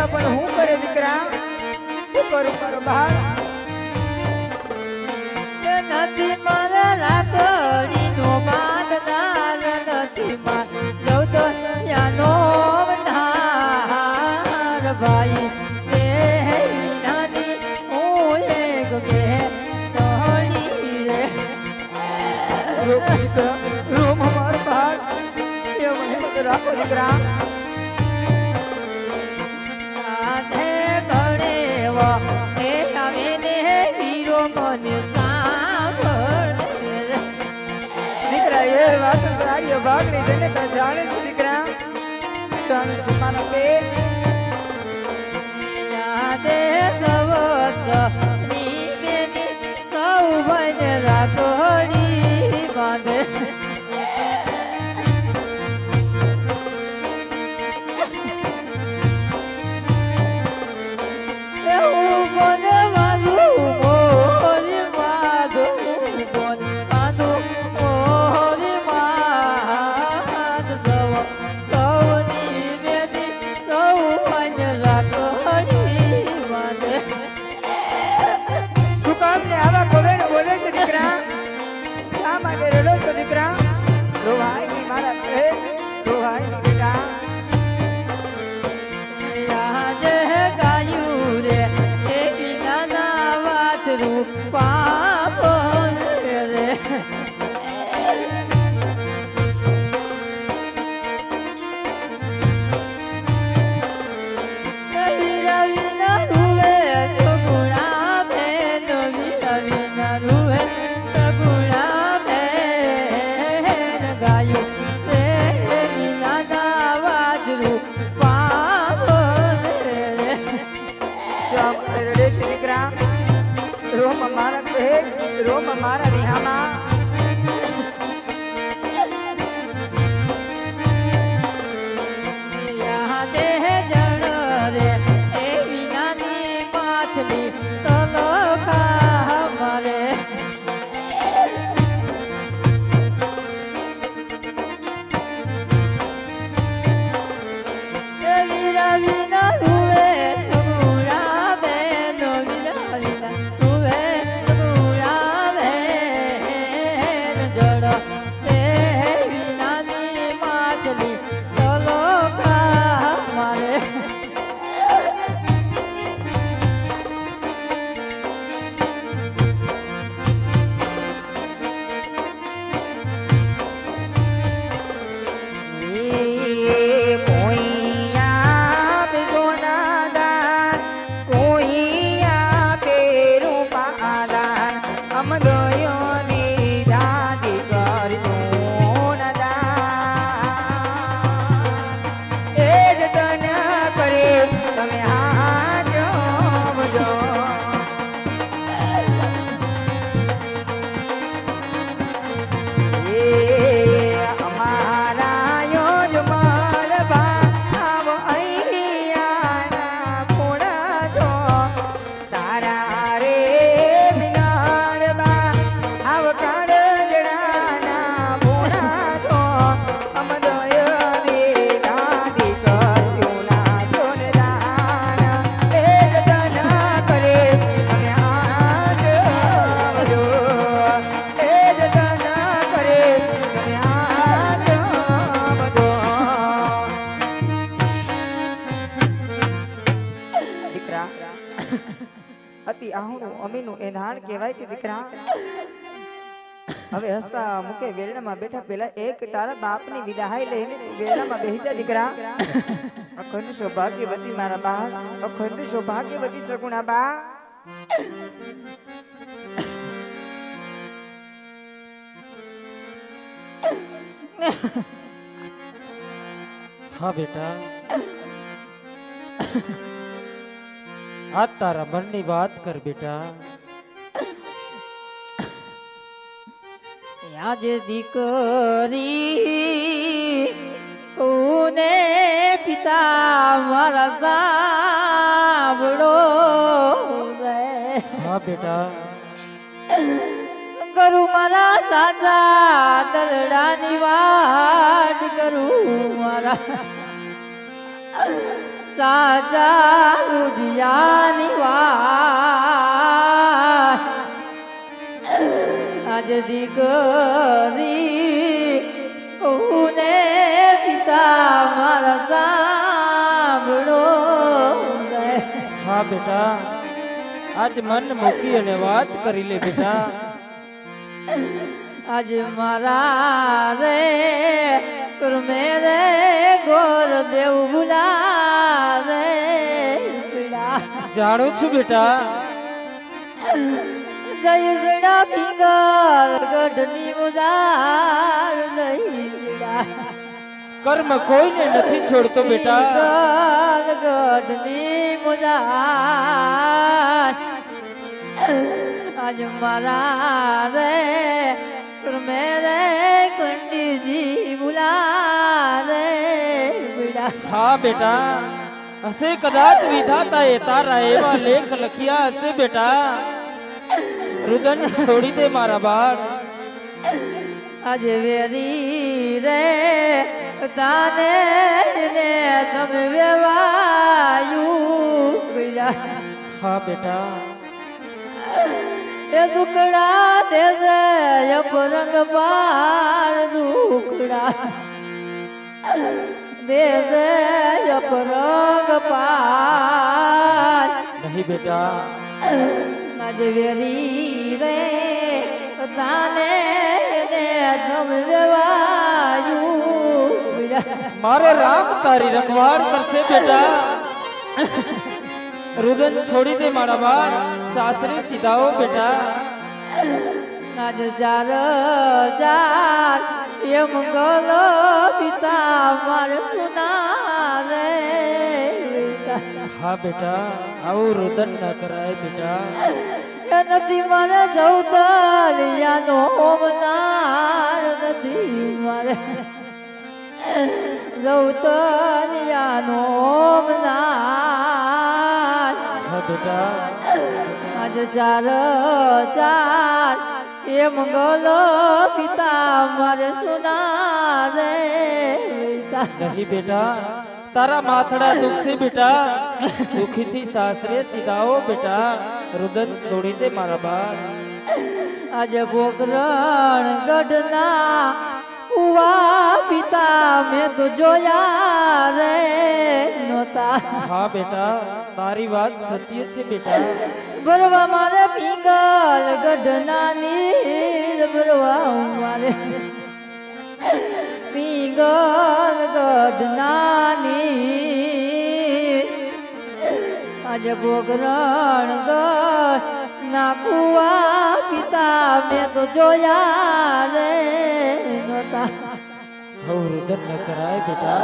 પણ હું કરે દીકરા શું કરું મારો બહાર નથી મારા રાખડી નો બાંધનાર નથી માં જવદયાનો વનહાર ભાઈ તે નાની હું એક બેટણી રે રૂમ મારો બહાર એ મને બધું રાખો દીકરા રાધે ઘડેવા એ આવે ને વીરો મને દીકરા એ વાત કરાયો ભાગની જને તો જાણે છે દીકરા સ્વામી જમાનો પેટ રાધે સવસ ની બેની સૌ બન રાખડી બાંધે રોમ મારા નિહામાં યાદે જણ રે એ વિનાની માછલી તલો ખાવારે વીરા વિના રૂવે સગુણા બેન વીરા વિના રૂવે અતિ આહુનું અમીનું એંધાણ કહેવાય છે દીકરા હવે હસતા મુકે વેરણામાં બેઠા પેલા એક તારા બાપની વિદાય લઈને વેરણામાં બેહી જા દીકરા અખંડ સૌભાગ્યવતી મારા બા અખંડ સૌભાગ્યવતી સગુણા બા હા બેટા આ તારા મનની વાત કર બેટા આજ દીકરી કોને પિતા મારા સાંભળો હા બેટા કરું મારા સાચા દલડાની વાટ કરું મારા સાચા રુદિયાની વાત આજ દીકરી કોને પિતા મારા સાંભળો હા બેટા આજ મન મૂકી અને વાત કરી લે બેટા આજ મારા રે તુમે રે ગોર દેવ ભૂલા રે પીડા જાણું છું બેટા જયસડા પિંગલ ગઢની મુજાર જયસડા કર્મ કોઈને નથી છોડતો બેટા ગઢની મુજાર આજ મારા રે તુમે રે કંડીજી ભૂલા રે પીડા હા બેટા હશે કદાચ વિધાતાએ તારા એવા લેખ લખ્યા હશે બેટા રુદન છોડી દે મારા બાળ આજે વેરી રે તાને ને તમે વેવાયું પીડા હા બેટા એ દુકડા દેજે અપરંગ પાર દુકડા દેજે અપરંગ પાર નહીં બેટા આજે વેરી રે તાને ને તમે વેવાયું પીડા મારે રામ તારી રખવાડ કરશે બેટા રુદન છોડી દે મારા બાળ સાસરે સીધાઓ બેટા આજ જાર જાર એ મંગલો પિતા મારે સુના રે હા બેટા આવું રુદન ન કરાય બેટા એ નથી મારે જવતલિયાનો હોમનાર નથી મારે જવતલિયાનો હોમનાર હા બેટા આજ ચાર ચાર એ મંગલો પિતા મારે સુના રે નહીં બેટા તારા માથડા દુખશે બેટા સુખીથી સાસરે સીધાઓ બેટા રુદન છોડી દે મારા બાળ આજે પોકરણ ગઢના કુવા પિતા મેં તો જોયા રે નોતા હા બેટા તારી વાત સત્ય છે બેટા ભરવા મારે પિંગલ ગઢના નીર ભરવા મારે પિંગલ ગઢના નીર આજે પોકરણ ગઢ ના કુવા પિતા મેં તો જોયા રે નોતા હવે રુદન ન કરાય બેટા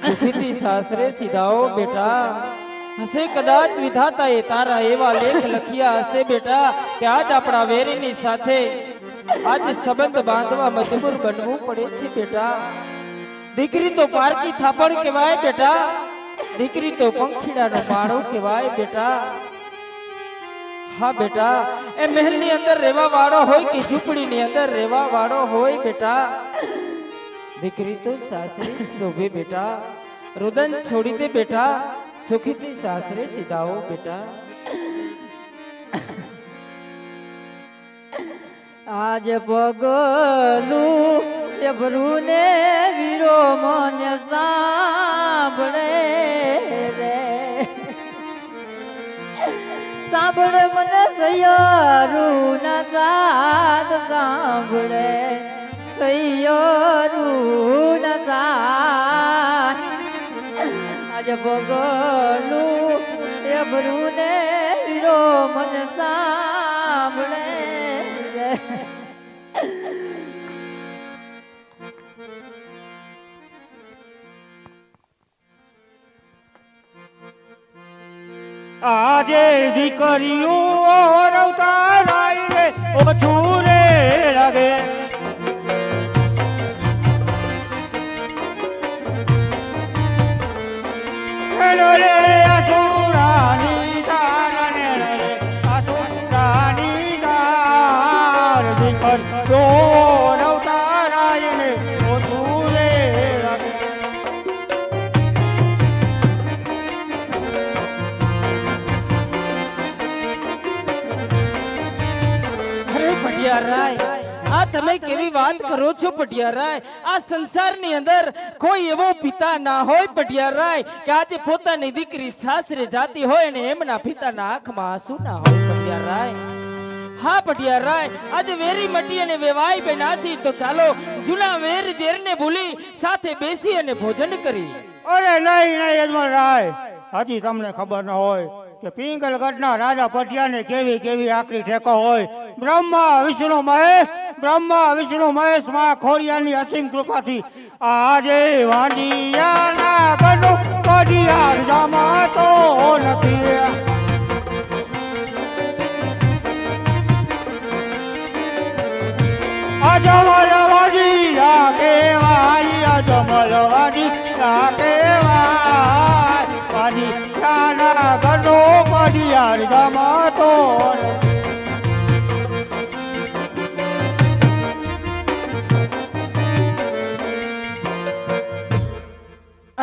સુખીથી સાસરે સીધાઓ બેટા હશે કદાચ વિધાતાએ તારા એવા લેખ લખ્યા હશે બેટા કે આજ આપણા વેરીની સાથે આજ સંબંધ બાંધવા મજબૂર બનવું પડે છે બેટા દીકરી તો પારકી થાપડ કહેવાય બેટા દીકરી તો પંખીડાનો માળો કહેવાય બેટા હા બેટા એ મહેલની અંદર રહેવા વાળો હોય કે ઝૂંપડીની અંદર રહેવા વાળો હોય બેટા દીકરી તો સાસરે શોભે બેટા રુદન છોડી દે બેટા સુખીથી સાસરે સીધાઓ બેટા આજ પગલું એ ભરૂને વીરો મને સાંભળે રે સાંભળે મને સૈયરું ના સાથ સાંભળે સૈયરું ના સાથ આજે પગલું એ ભરૂને વીરો મને સાંભળે રે આજે દીકરીઓ રવતા રાઈને ઓછું રે લાગે હેલો રે આસુરાની તારને રે આસુરાની તાર દીકરીઓ રવતા રાઈને ઓછું રે લાગે પટિયારાય, આ તમે કેવી વાત કરો છો પટિયારાય? આ સંસારની અંદર કોઈ એવો પિતા ના હોય પટિયારાય કે આજે પોતાની દીકરી સાસરે જાતી હોય અને એમના પિતાના આંખમાં આંસુ ના હોય પટિયારાય. હા પટિયારાય, આજે વેરી મટી અને વેવાઈ બે નાચી તો ચાલો જૂના વેર ઝેરને ભૂલી સાથે બેસી અને ભોજન કરી. અરે નહીં નહીં યજમાન રાય, હજી તમને ખબર ન હોય કે પિંગલગઢના રાજા પટિયાને કેવી કેવી આકરી ઠેકો હોય. બ્રહ્મા વિષ્ણુ મહેશ માં ખોડિયાની અસીમ કૃપાથી આજે વાંડિયાના ગનું પટિયાર જમાતો નથી. અજમલવાડી કેવાય, અજમલવાડી કેવાય, વાંડિયાના ગનો પટિયાર જમાતો નથી.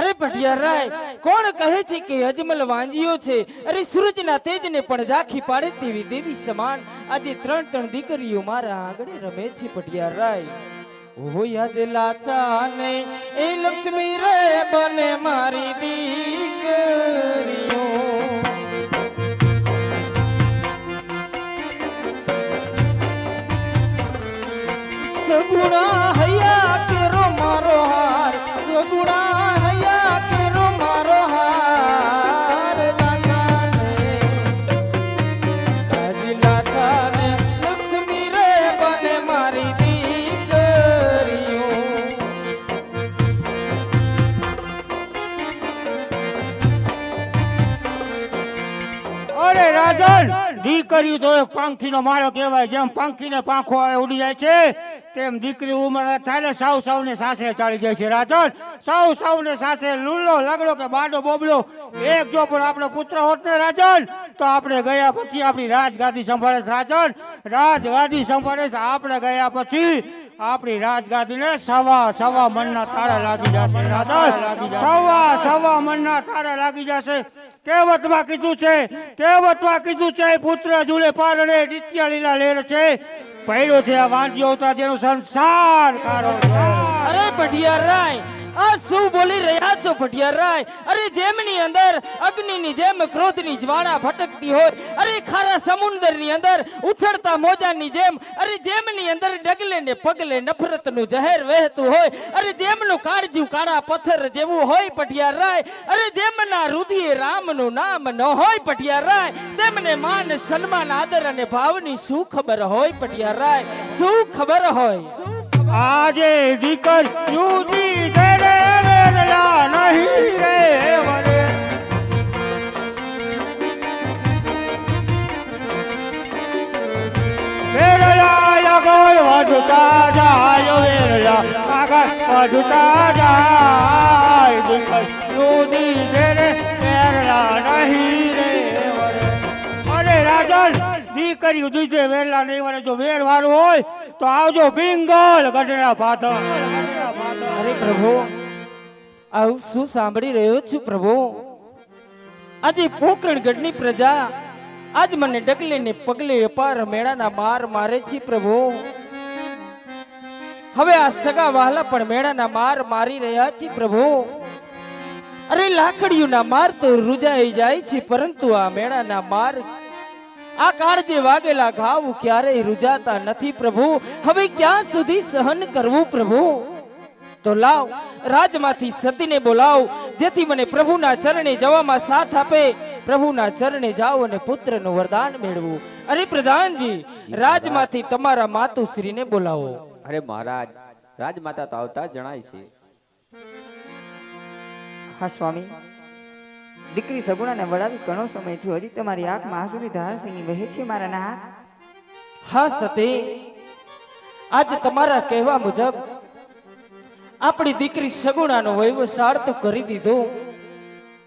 અરે પટિયારાય, કોણ કહે છે કે અજમલ વાંજીયો છે? અરે સૂરજના તેજને પણ ઝાંખી પાડે તેવી દેવી સમાન આજે ત્રણ દીકરીઓ મારા આંગણે રમે છે પટિયારાય. હોય આજે લાચા ને એ લક્ષ્મી રે બને મારી દીકરીઓ. સગુણા હૈયા કેરો મારો હાર, સગુણા હૈયા કેરો મારો હાર. લાચાને લક્ષ્મી રે બને મારી દીકરીઓ. અરે રાજન, દીકરી તો એક પાંખીનો માળો કહેવાય. જેમ પાંખીને પાંખો આવે ઉડી જાય છે તેમ દીકરી ઉંમર થાય સૌને સાસરે ચાલી જાય છે. રાજન, સૌને સાસરે લૂલો લગડો કે બાડો બોબલો એક જો પણ આપણો પુત્ર હોત ને રાજન, તો આપણે ગયા પછી આપણી રાજગાદી સંભાળે છે. રાજન, રાજગાદી સંભાળે છે. આપણે ગયા પછી આપણી રાજગાદીને સવા મનના તાળા લાગી જશે. રાજન, સવા મનના તાળા લાગી જશે. કહેવતમાં કીધું છે પુત્ર જુલે પારણે નિત્ય લીલા લેર છે. પહેલો છે આ વાંજી અવતાર જેનો સંસાર કાઢો છે. અરે પટિયારાય, આ શું બોલી રહ્યા છો પટિયારાય? અરે જેમની અંદર અગ્નિની જેમ ક્રોધની જ્વાળા ભટકતી હોય, અરે ખારા સમુદ્રની અંદર ઉછળતા મોજાની જેમ, અરે જેમની અંદર ડગલે ને પગલે નફરતનું જહેર વહેતું હોય, અરે જેમનું કાળજું કાળા પથ્થર જેવું હોય પટિયારાય, અરે જેમના હૃદયે રામનું નામ ન હોય પટિયારાય, તેમને માન સન્માન આદર અને ભાવની શું ખબર હોય પટિયારાય? શું ખબર હોય? આજે દીકરીઓની ઘરે વેરલા નહીં રે વરે. વેરલા આગળ વધતા જાય, વેરલા આગળ વધતા જાય, દીકરીઓની ઘરે વેરલા નહીં રે વરે. અરે રાજન, દીકરીઓ દીધે વેરલા નહીં વરે. જો વેર વાળું હોય તો આવજો પિંગલ ગઢડા પાથર. અરે પ્રભુ, આવું શું સાંભળી રહ્યો છું પ્રભુ? આજે પોકરણગઢની પ્રજા આજ મને ડગલે ને પગલે અપાર મેળાના માર મારે છે પ્રભુ. હવે આ સગા વહાલા પણ મેળાના માર મારી રહ્યા છે પ્રભુ. અરે લાકડીઓના માર તો રૂજાઈ જાય છે, પરંતુ આ મેળાના માર, આ કાળજે વાગેલા ઘાવ ક્યારેય રૂજાતા નથી પ્રભુ. હવે ક્યાં સુધી સહન કરવું પ્રભુ? તો લાવ રાજમાંથી સતીને બોલાવ, જેથી મને પ્રભુના ચરણે જવામાં સાથ આપે. પ્રભુના ચરણે જાઓ અને પુત્રનું વરદાન મેળવું. અરે પ્રધાનજી, રાજમાંથી તમારા માતુશ્રીને બોલાવો. અરે મહારાજ, રાજમાતા તો આવતા જણાય છે. હા સ્વામી, દીકરી સગુણાને વડાવી ઘણો સમય થયો, હજી તમારી આંખમાં આંસુની ધાર સિંગી વહે છે મારા નાથ. હા સતી, આજ તમારા કહેવા મુજબ આપણી દીકરી સગુણાનો વહીવટ તો કરી દીધો.